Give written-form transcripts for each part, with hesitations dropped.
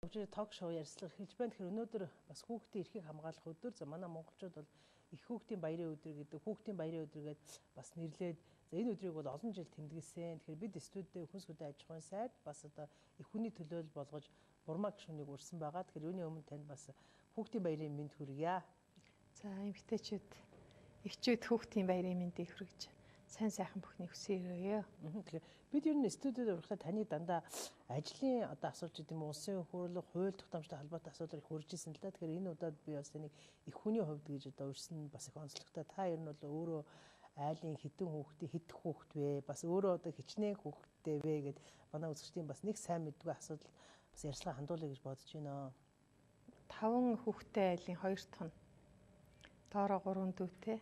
Өчигдөр ток шоу ярьцлага хийж байна. Тэгэхээр өнөөдөр бас хүүхдийн эрхийг хамгаалах өдөр. За манай монголчууд бол их хүүхдийн баярын өдөр гэдэг хүүхдийн баярын өдргээд бас нэрлээд за энэ өдрийг бол олон жил тэмдэглэсэн. Тэгэхээр бид студидтэй хүн сүдэн аж ахуйн сайд бас одоо их хүний төлөөлөл болгож бурмаа гишүүнийг урьсан байгаа. Тэгэхээр үүний өмнө танд бас хүүхдийн баярын мэнд хүргье. За эмэгтэйчүүд эхчүүд хүүхдийн баярын мэндийг хүргэж сайн сайхан бүхний хүсээрээ. Тэгэхээр бид ер нь студид уурхаа таны дандаа ажлын одоо асуулт гэдэг юм улсын хурлаг, хууль тогтоомжтой холбоотой асуудал их урьж исэн л да. Тэгэхээр энэ удаад би бас тэнийг их хүний хувьд гэж одоо урьсан бас их онцлогтой. Та ер нь бол өөрөө айлын хідэн хүүхдээ хидэх хүүхд вэ? Бас өөрөө одоо хичнээн хүүхдтэй вэ гэд манай үзэгчдийн бас нэг сайн мэдгүй асуудал бас ярьцлага хандуулъя гэж бодож байна. 5 хүүхдтэй айлын 2 дахь нь доороо 3 дүүтэй.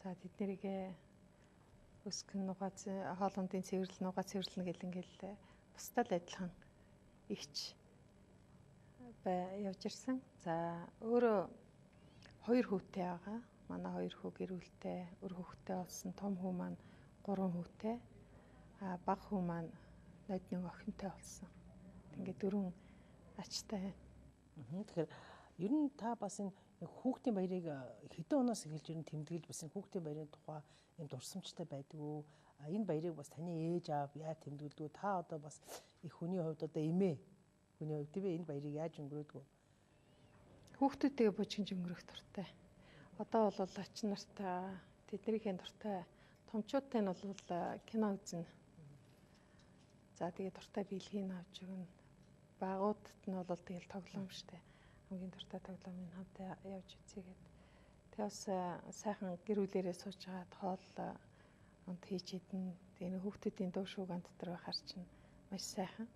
За тэднэрийг өсгөн нугац хоолундын цэвэрлэл нугац цэвэрлэнэ гэл ингээл бусдад адилхан ихч явж ирсэн. За өөрөө 2 хүүтэй байгаа. Манай 2 хүү гэр бүлтэй, өр хүүтэй болсон. Том хүү маань 3 хүүтэй. Бага хүү маань нод нэг охинтой болсон. Ингээд 4 ачтай. Тэгэхээр ер нь та бас энэ хүүхдийн баярыг хэдэн оноос эхэлж ер нь тэмдэглэж бас энэ хүүхдийн баярын тухай юм дурсамжтай байдаг уу? Энэ баярыг бас таны ээж аав яа тэмдэглэдэг? Та одоо бас их хүний хувьд одоо эмээ хүний хувьд тийм энэ баярыг яаж өнгөрөөдөг вэ? Хүүхдүүдтэйгээ бужигж өнгөрөх дуртай. Одоо бол ач нартай тэднийхээ дуртай томчуудтай нь бол кино үзнэ. За тэгээ дуртай биелгийг авч өгнө. Багуудад нь бол тэгэл тоглоом штэ. Хамгийн дуртай тоглоомын хамтаа явж үзьгээд. Тэгээ бас сайхан гэр бүлээрээ сууж хагаад хоол онт хийж идэн. Тэгээ хүүхдүүдийн дуу шууган дотор байхаар чинь маш сайхан.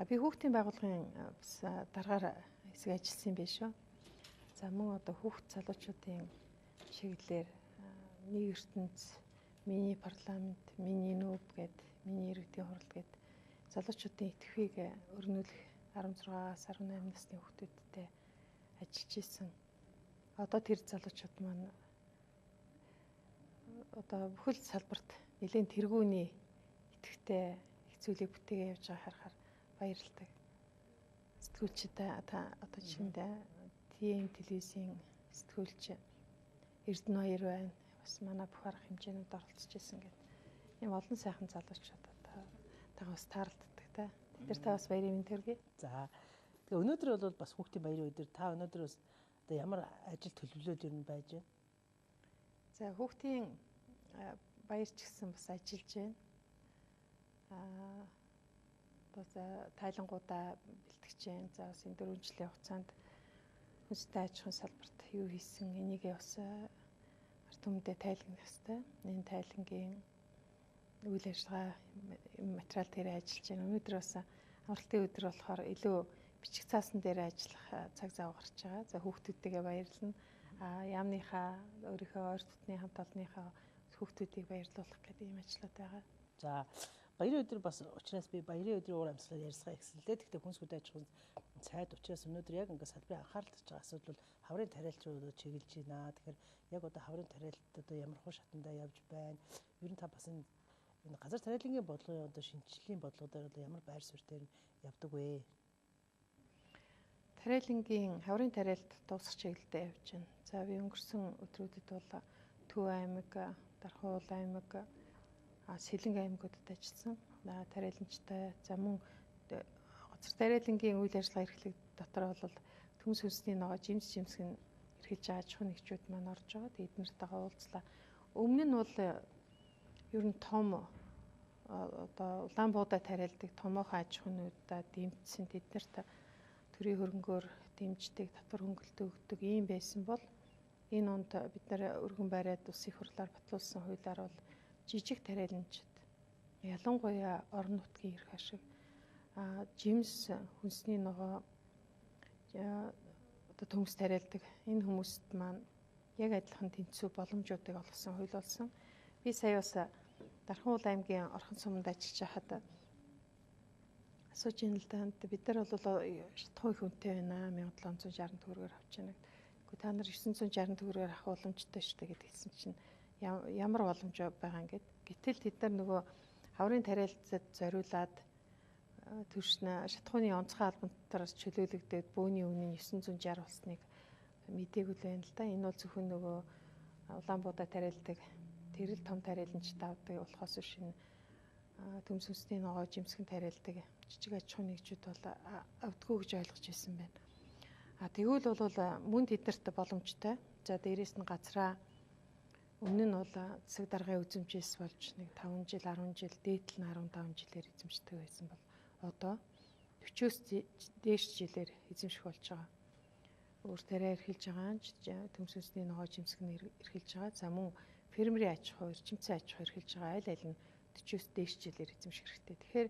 Би хүүхдийн байгууллагын бас дараагаар хэсэг ажилласан байх шүү. За мөн одоо хүүхд залуучуудын чиглэлээр нэг ертөнц, миний парламент, миний нүүб гэд, миний иргэдийн хурал гэд залуучуудын итгэхүйг өрнүүлэх 16-аас 18 насны хүүхдүүдтэй ажиллаж исэн. Одоо тэр залуучууд маань одоо бүхэл салбарт нэлээд тэргүүний итгэвтэй их зүйлийг бүтээгээ явж байгаа харахаар баярлалтай. Сэтгүүлчид одоо жишээндээ ТВ телевизийн сэтгүүлч Эрдэнэбаяр байна. Бас манай бүх арга хэмжээнүүд оролцож исэн гэдэг. Ийм олон сайхан залуучууд тагаа бас таарлддаг та. Тэр та бас баярын мэнд төргий. За. Тэгээ өнөөдөр бол бас хүүхдийн баярын өдөр. Та өнөөдөр бас одоо ямар ажил төлөвлөлөөд ер нь байж байна? За хүүхдийн баяр ч гэсэн бас ажиллаж байна. Одоо тайлангуудаа бэлтгэж байна. За бас энэ 4 жилийн хугацаанд хүнстэй аж ахуйн салбарт юу хийсэн энийгээ бас ард түмэндээ тайлгнах хэрэгтэй. Энэ тайлангийн үйл ажиллагаа материал дээр ажиллаж байна. Өнөөдөр бас амралтын өдөр болохоор илүү бичих цаасан дээр ажиллах цаг зав гарч байгаа. За хүүхдүүдтэйгээ баярлална. Яамныхаа өөрийнхөө ойр дотны хамт олонныхаа хүүхдүүдийг баярлуулах гэдэг ийм ажлууд байгаа. За баярын өдөр бас учраас би баярын өдрийн уур амьсгалаар ярьцгаая гэсэн лээ. Гэхдээ хүн сүдэн аж ахуйн сайд учраас өнөөдөр яг ингээд салбарын анхаарал татж байгаа асуудал бол хаврын тариалт руу чиглэж байна. Тэгэхээр яг одоо хаврын тариалт одоо ямар хуу шатандаа явж байна. Ер нь та бас энэ газар тариалангийн бодлогын одоо шинжилгээний бодлого дээр ямар байр суурь дээр явдаг вэ? Тариалангийн хаврын тариалт дуусах чиглэлдээ явж байна. За би өнгөрсөн өдрүүдэд бол Төв аймаг, Дархуул аймаг, Сэлэнг аймагуудад ажилласан. Тариаланчтай за мөн газар тариалангийн үйл ажиллагаа эрхлэх дотор бол төмс хүнсний ногоо жимс жимсгэн эрхэлж байгаа аж ахуйн нэгжүүд маань орж байгаа. Тэгээд эднэртэйгээ уулзлаа. Өмнө нь бол ер нь том одоо улаан буудаа тариалдаг томоохон аж ахуйнуудаа дэмжсэн тэднэрт төрийн хөрөнгөөр дэмждэг, татвар хөнгөлтөө өгдөг ийм байсан бол энэ онд бид нар өргөн бариад улсын хурлаар батлуулсан хуулиар бол жижиг тариаланчид ялангуяа орон нутгийн эрх ашиг жимс хүнсний ногоо одоо төмс тариалдаг энэ хүмүүст маань яг адилхан тэнцүү боломжуудыг олгосон хууль болсон. Би сая бас Дархуул аймгийн Орхон суманд ажиллаж байхад асууж ин л да бид нар бол шатхуй хүнтэй байна 1760 төгрөгөөр авч яана. Гэхдээ та нар 960 төгрөгөөр авах боломжтой шүү дээ гэд хэлсэн чинь ямар боломж байгаа юм гээд. Гэтэл тэд нар нөгөө хаврын тариалцад зориулаад төршнө шатхууны онцгой албантараас чөлөөлөгдөөд бөөний үнэ нь 960 болсныг мэдээгүй л байна л да. Энэ бол зөвхөн нөгөө Улаанбуудаа тариалдаг тэрэл том тариаланч давдаг болохоос шинэ төмс өсний ногоо жимсгэн тариалдаг жижиг аж ахуйн нэгжүүд бол авдаггүй гэж ойлгож байсан байна. Тэгвэл бол мөн тэднэрт боломжтой. За дээрэс нь газраа өмнө нь бол засаг даргын үзэмжээс болж нэг 5 жил 10 жил дээдл нь 15 жилээр эзэмшдэг байсан бол одоо 40-с дээш жилээр эзэмших болж байгаа. Өөр тариа эрхэлж байгаа төмс өсний ногоо жимсгэн эрхэлж байгаа. За мөн фермерийн аж ахуй, эрчимцэн аж ахуй эрхэлж байгаа аль аль нь 40-с дээш жилээр эзэмших хэрэгтэй. Тэгэхээр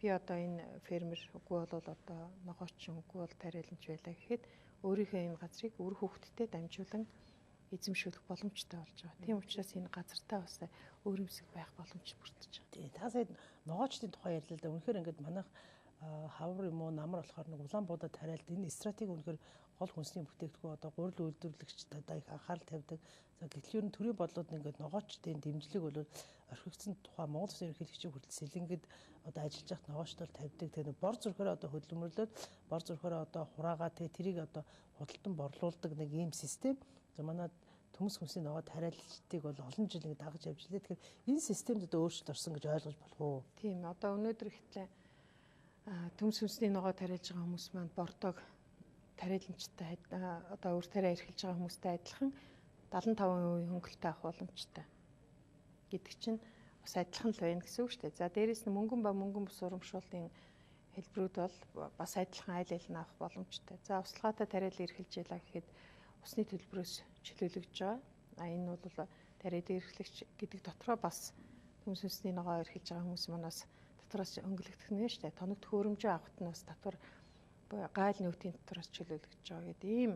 би одоо энэ фермер үгүй бол одоо ногоочин үгүй бол тариаланч байлаа гэхэд өөрийнхөө энэ газрыг үр хөвгтдээ дамжуулан эзэмшүүлэх боломжтой болж байгаа. Тийм учраас энэ газартаа бас өөрөмсөг байх боломж бүрдэж байгаа. Тий, та сая ногоочдын тухай ярьлаа л да. Үнэхээр ингээд манайх хавар юм уу намар болохоор нэг Улаанбуудаа тариалд энэ стратеги үнэхээр гол хүнсний бүтээгдэхүүн одоо гурил үйлдвэрлэгчид одоо их анхаарал тавьдаг. За гэтэл ер нь төрийн бодлууд нь ингээд ногоочдын дэмжлэг бол орхигдсон тухай Монгол Улсын ерөнхийлөгчийн хүртэл сэлэнгэд одоо ажиллаж явах ногоочдол тавьдаг. Тэгээ бор зүрхээрээ одоо хөдөлмөрлөөд бор зүрхээрээ одоо хураагаа тэгээ тэрийг одоо худалдан борлуулдаг нэг ийм систем. За манай төмс хүнсний ногоо тариалчдыг бол олон жил ингэ дагаж явж илээ. Тэгэхээр энэ системд одоо өөрчлөлт орсон гэж ойлгож болох уу? Тийм. Одоо өнөөдөр ихтлээ төмс хүнсний ногоо тариалж байгаа хүмүүс маань бордог тариаланчтай одоо өөр тариа эрхэлж байгаа хүмүүстэй адилхан 75% хөнгөлтэй авах боломжтой гэдэг чинь бас адилхан л байна гэсэн үг шүү дээ. За дээрэс нь мөнгөн ба мөнгөн бус урамшууллын хэлбэрүүд бол бас адилхан аль аль нь авах боломжтой. За услогоотой тариал эрхэлж ялаа гэхэд усны төлбөрөөс чөлөөлөгдөж байгаа. Энэ бол тариад эрхлэгч гэдэг дотроо бас төмс хүнсний ногоо эрхэлж байгаа хүмүүс манаас дотроос өнгөлөгдөх нэ шүү дээ. Тоног төхөөрөмжөө авахт нь бас татвар гайл нөтийн дотроос чөлөөлөгдөж байгаа гэдэг ийм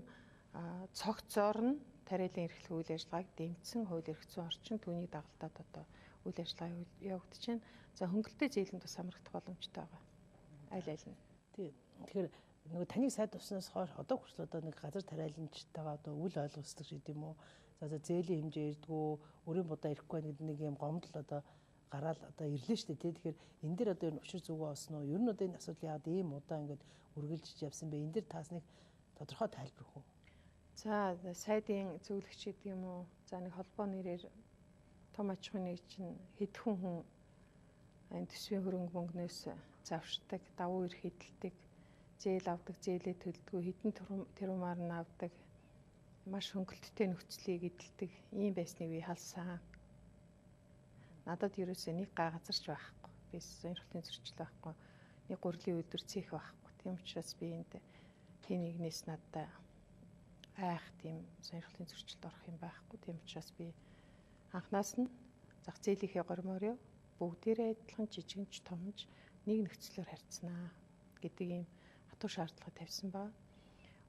цогцоор нь тариалан эрхлэх үйл ажиллагааг дэмжсэн хууль эрх зүйн орчин түүнийг дагалдаад одоо үйл ажиллагаа явагдаж байна. За хөнгөлтэй зээлэнд бас хамрагдах боломжтой байгаа. Аль аль нь. Тэгэхээр нөгөө таныг сайд туснаас хойш одоо хүртэл одоо нэг газар тариаланчтайгаа одоо үл ойлголцдог гэдэг юм уу? За зээлийн хэмжээ ирдгүү, өрийн будаа ирэхгүй гэдэг нэг юм гомдол одоо гараал одоо ирлээ шүү дээ. Тэгэхээр энэ дээр одоо энэ учир зүгөө олсон уу? Ер нь одоо энэ асуудал яагаад ийм удаа ингээд үргэлжиж явсан бэ? Энэ дээр таас нэг тодорхой тайлбар өгөх үү? За сайдын зөвлөгч гэдэг юм уу? За нэг холбоо нэрээр том аж ахуйн нэгж нь хэдхэн хүн энэ төсвийн хөрөнгө мөнгнөөс завшдаг, давуу эрх эдэлдэг, зээл авдаг, зээлээ төлдөг, хэдэн тэрумаар нь авдаг, маш хөнгөлөлттэй нөхцөлийг эдэлдэг ийм байсныг би халсан. Надад ерөөсөө нэг газарч байхгүй. Би сонирхлын зөрчил байхгүй. Нэг гурилын өдөр цэх байхгүй. Тийм учраас би энд тийм нэгнээс надад айх тийм сонирхлын зөрчилд орох юм байхгүй. Тийм учраас би анхнаас нь зах зээлийнхээ гормоорё бүгдээрээ адилхан жижигч томч нэг нөхцлөөр харьцнаа гэдэг ийм хатуу шаардлага тавьсан ба.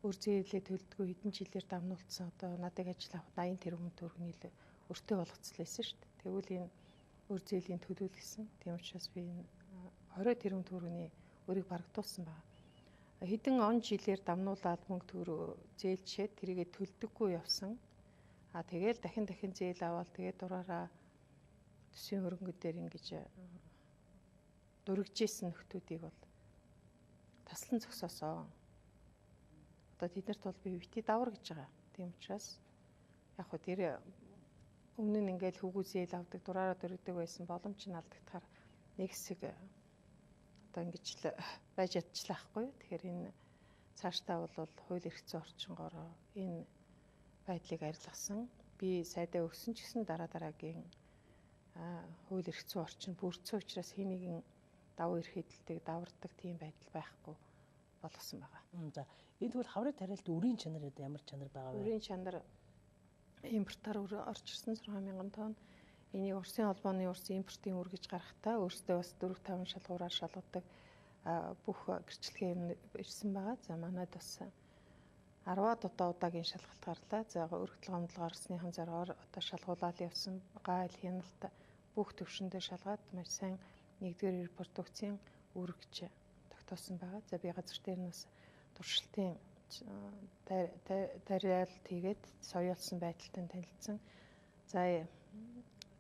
Өр зээлээ төлдгөө хэдэн жилээр дамнуулсан одоо надад ажил авах 80 тэрбум төгрөгийг өртөө болгоцлээсэн шүү дээ. Тэгвэл энэ өр зээлийн төлөөл гэсэн. Тийм учраас би энэ 20 тэрбум төгрөгийн өрийг барагдуулсан байна. Хэдэн он жилээр дамнуулаад мөнгө төгрөг зээлжээд тэрийгэ төлдөггүй явсан. Тэгэл дахин зээл аваад тэгээд дураараа төсвийн хөрөнгөдөр ингэж дөрвижсэн нөхдүүдийг бол таслан зогсоосоо. Одоо тэднэрт бол би бити давар гэж байгаа. Тийм учраас яг хөө тэр өмнө нь ингээл хөвгүү зээл авдаг дураараа дөрөгдөг байсан боломж нь алдагдахаар нэг хэсэг одоо ингэж л байж чадчихлаа хгүй. Тэгэхээр энэ цаашдаа бол хууль эрх зүйн орчингоор энэ байдлыг арилгасан. Би сайдаа өгсөн ч гэсэн дараагийн хууль эрх зүйн орчин бүрдсэн учраас хийнийгэн давуу эрх эдэлдэг, давардаг тийм байдал байхгүй болгосон байгаа. За энэ тэгвэл хаврын тариалт үрийн чанар ямар чанар байгаа вэ? Үрийн чанар импортоор орж ирсэн 6,000 тонн. Энийг Оросын холбооны импортын үр гэж гаргахтаа өөрсдөө бас 4-5 шалгуураар шалгадаг бүх гэрчлэгээ ирсэн байгаа. За манайд бас 10-аад удаагийн шалгалт гарлаа. За өргөдөл гомдол гарсныхан зоргоор одоо шалгуулаад явсан гайл хяналт бүх төвшөндөө шалгаад маш сайн нэгдүгээр репродукцийн үргэж тогтоосон байгаа. За би газар дээр нь бас туршилтын тариалт хийгээд соёолсон байдалтай танилцсан. За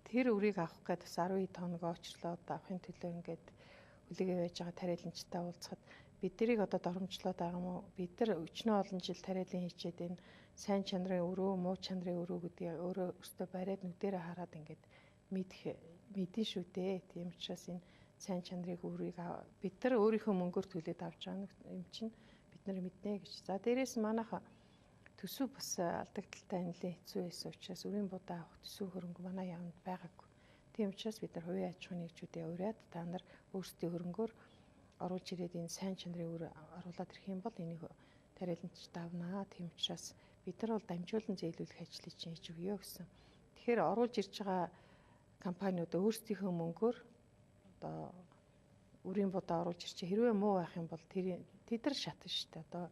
тэр үрийг авах гээд бас 12 тоног очрлоод авахын төлөө ингээд хүлээгээ байж байгаа тариаланчтай уулзахад бид нарыг одоо доромжлоод байгаа юм уу? Бид нар өчнөө олон жил тариалан хийчээд энэ сайн чанарын өрөө, муу чанарын өрөө гэдгийг өөрөө өөртөө бариад нүдэрээ хараад ингээд мэдэн шүү дээ. Тийм учраас энэ сайн чанарыг өөрийг бид нар өөрийнхөө мөнгөөр төлөөд авч байгаа юм чинь бид нар мэднэ гэж. За дээрээс манайха төсөв бас алдагдaltaй нэлээд хэцүү байсан учраас өрийн будаа авах төсөв хөрөнгө манай яамд байгаагүй. Тийм учраас бид нар хувийн аж ахуйн нэгжүүдээ ураад та нар өөрсдийн хөрөнгөөр оруулж ирээд энэ сайн чанарын үр оруулаад ирэх юм бол энийг тариаланч давнаа. Тийм учраас бид нар бол дамжуулан зээлүүлэх ажлыг чинь хийж өгье гэсэн. Тэгэхээр оруулж ирж байгаа компаниуд өөрсдийнхөө мөнгөөр одоо үрийн будаа оруулж ирчих. Хэрвээ муу байх юм бол тэд нар шатна шүү дээ. Одоо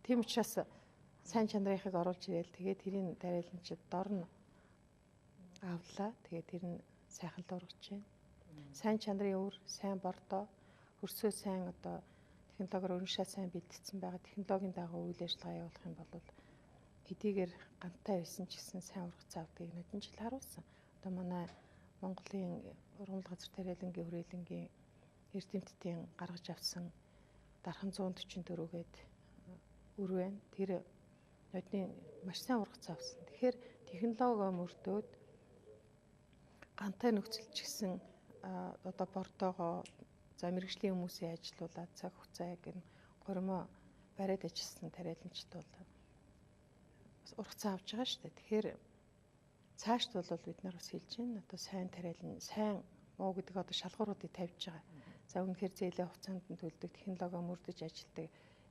тийм учраас сайн чанарынхыг оруулж ирээл тэгээд тэрийн тариаланчид дор нь авлаа. Тэгээд тэр нь сайхан л ургаж байна. Сайн чанарын үр, сайн бордоо, хөрсөө сайн одоо технологиор өрнөшөө сайн бэлтгэсэн байгаа. Технологийн дагуу үйл ажиллагаа явуулах юм бол хэдийгээр гантай байсан ч гэсэн сайн ургац авдгийг хэдэн жил харуулсан. Одоо манай Монголын ургамал газар тариалангийн хүрээлэнгийн эрдэмтдийн гаргаж авсан дархан 144 гээд үр байна. Тэр нодны маш сайн ургац авсан. Тэгэхээр технологи мөрдөөд гантай нөхцөлч гэсэн одоо бордоогоо за мэрэгжлийн хүмүүсийн ажилуулаад цаг хугацаа яг энэ горимоо бариад ажилласан тариаланчд бол ургац авч байгаа шүү дээ. Тэгэхээр цаашд бол бид нар бас хэлж байна. Одоо сайн тариалан, сайн муу гэдэг одоо шалгууруудыг тавьж байгаа. За үнэхээр зээлийн хугацаанд нь төлдөг технологи мөрдөж ажилтдаг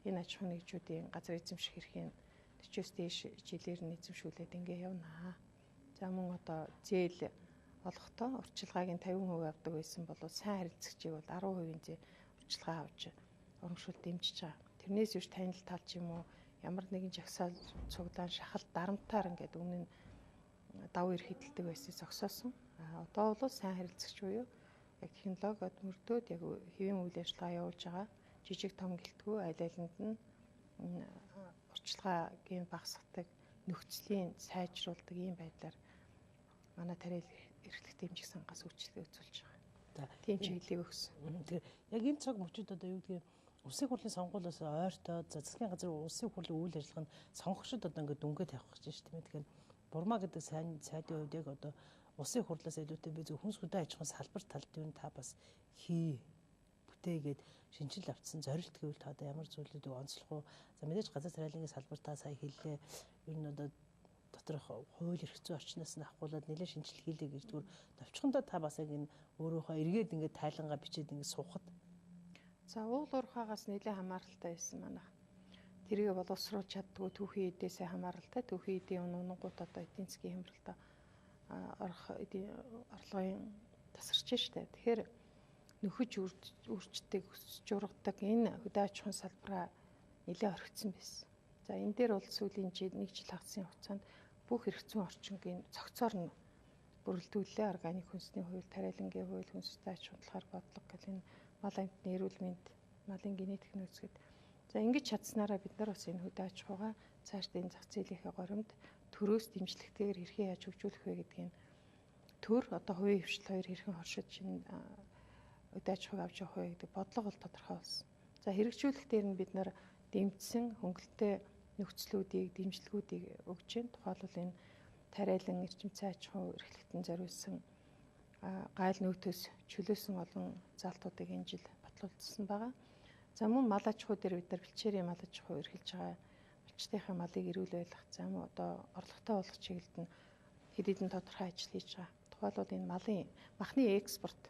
энэ аж ахуйн нэгжүүдийн газар эзэмших эрхийн 40-с дээш жилээр нь эзэмшүүлээд ингээ явнаа. За мөн одоо зээл олохдоо урчилгааг нь 50% авдаг байсан бол сайн харилцагчийг бол 10% зээл урчилгаа авч урамшуул дэмжиж байгаа. Тэрнээс биш танил талч юм уу ямар нэгэн жагсаал цуглаан шахалт дарамтаар ингээд өмнө нь давуу ир хөдөлдөг байсан зогсоосон. Одоо бол сайн харилцагч буюу яг технологиод мөрдөөд яг хэвийн үйл ажиллагаа явуулж байгаа жижиг том гэлтгүй аль алинд нь урчилгаагийн багасгадаг нөхцөлийн сайжруулдаг ийм байдлаар манай тариал эрхлэх дэмжих сангаас үйлчлэгээ үзүүлж байгаа. Тийм чиглэлийг өгсөн. Тэгэхээр яг энэ цаг мөчид одоо юу гэдгийг улсын хурлын сонгуулиас ойртоод засгийн газрын улсын хурлын үйл ажиллагаанд сонгогчдод одоо ингээд дүнгээ тавих гэж байна шүү дээ. Тэгэхээр бурмаа гэдэг сайн сайдын хувьд яг одоо улсын хурлаас илүүтэй би зөв хүнс хөдөө аж ахуйн салбар талд юу та бас бүтээгээд шинжил авцсан зорилт гэвэл та одоо ямар зүйлүүдийг онцлох уу? За мэдээж газар тариалангийн салбар та сая хэллээ. Ер нь одоо доторх хууль эрх зүйн орчноос нь ахгуулаад нэлээд шинжилгээ хийлээ гэж зүгээр товчхондоо та бас яг энэ өөрөөхөө эргээд ингээд тайлангаа бичээд ингээд суухад. За уул уурхаагаас нэлээд хамааралтай байсан манайх. Тэрийг боловсруулж чаддгүй түүхийн эдээсээ хамааралтай. Түүхийн эдийн унгууд одоо эдийн засгийн хямралтай орох орлогын тасарч штэ. Тэгэхээр нөхөж үрждэг, өсч ургадаг энэ хөдөө аж ахуйн салбараа нэлээд орхицсан байсан. За энэ дээр бол сүүлийн 1 жил хагасны хугацаанд бүх эрх зүйн орчингийн цогцоор нь бүрэлдүүлээ. Органик хүнсний хууль, тариалангийн хууль, хүнстэй аж ахуйлахаар бодлого гэх энэ мал амьтны эрүүл мэнд, малын генетик нөөцгээд. За ингэж чадсанараа бид нар бас энэ хөдөө аж ахуйгаа цаашдаа энэ зах зээлийнхээ горимд төрөөс дэмжлэгтэйгээр хэрхэн яаж хөгжүүлэх вэ гэдгийг төр одоо хувийн хвшил хоёр хэрхэн хоршиж энэ хөдөө аж ахуйг авч явах вэ гэдэг бодлого бол тодорхой болсон. За хэрэгжүүлэх дээр нь бид нар дэмжсэн хөнгөлөлтэй нөхцлүүдийг, дэмжлэгүүдийг өгч байна. Тухайлбал энэ тариалан эрчимцэн аж ахуй эрхлэлтэн зориулсан гайл нөөтөөс чөлөөсөн олон заалтуудыг энэ жил батлуулсан байгаа. За мөн мал аж ахуй дээр бид нар бэлчээрийн мал аж ахуй эрхэлж байгаа малчтынхаа малыг эрүүл байлгах, за мөн одоо орлоготой болгох чиглэлд нь хэд хэдэн тодорхой ажил хийж байгаа. Тухайлбал энэ махны экспорт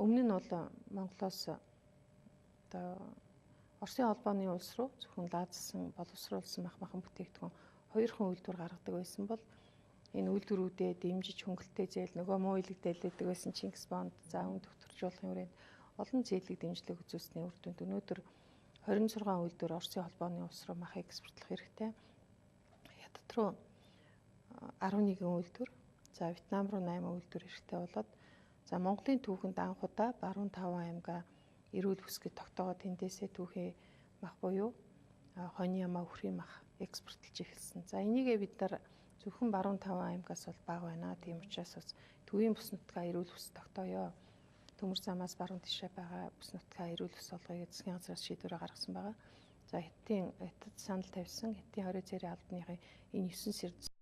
өмнө нь бол Монголоос одоо Оросын холбооны улс руу зөвхөн лаазсан, боловсруулсан махан бүтээгдэхүүн 2 үйлдвэр гаргадаг байсан бол энэ үйлдвэрүүдэд дэмжиж хөнгөлөлтэй зээл нөгөө муу илэгдээлээдэг байсан Чингис бонд, за үн төвтөржүүлэхын хүрээнд олон зээлийг дэмжлэг үзүүлсний үр дүнд өнөөдөр 26 үйлдвэр Оросын холбооны улс руу мах экспортлох хэрэгтэй. Хятад руу 11 үйлдвэр, за Вьетнам руу 8 үйлдвэр хэрэгтэй болоод за Монголын түүхэнд анх удаа баруун 5 аймгаа эрүүл бүсгэд тогтоогоод тэндээсээ түүхий мах буюу хонь ямаа үхрийн мах экспортлж эхэлсэн. За энийгээ бид нар зөвхөн баруун 5 аймгаас бол бага байна. Тийм учраас бас төвийн бүс нутгаа эрүүл бүс тогтооё. төмөр замаас баруун тишээ байгаа бүс нутгаа эрүүл ус олгоё засгийн газраас шийдвэрээ гаргасан байгаа. За хятад санал тавьсан хятадын 20 цэрийн албаныхын энэ 9 сар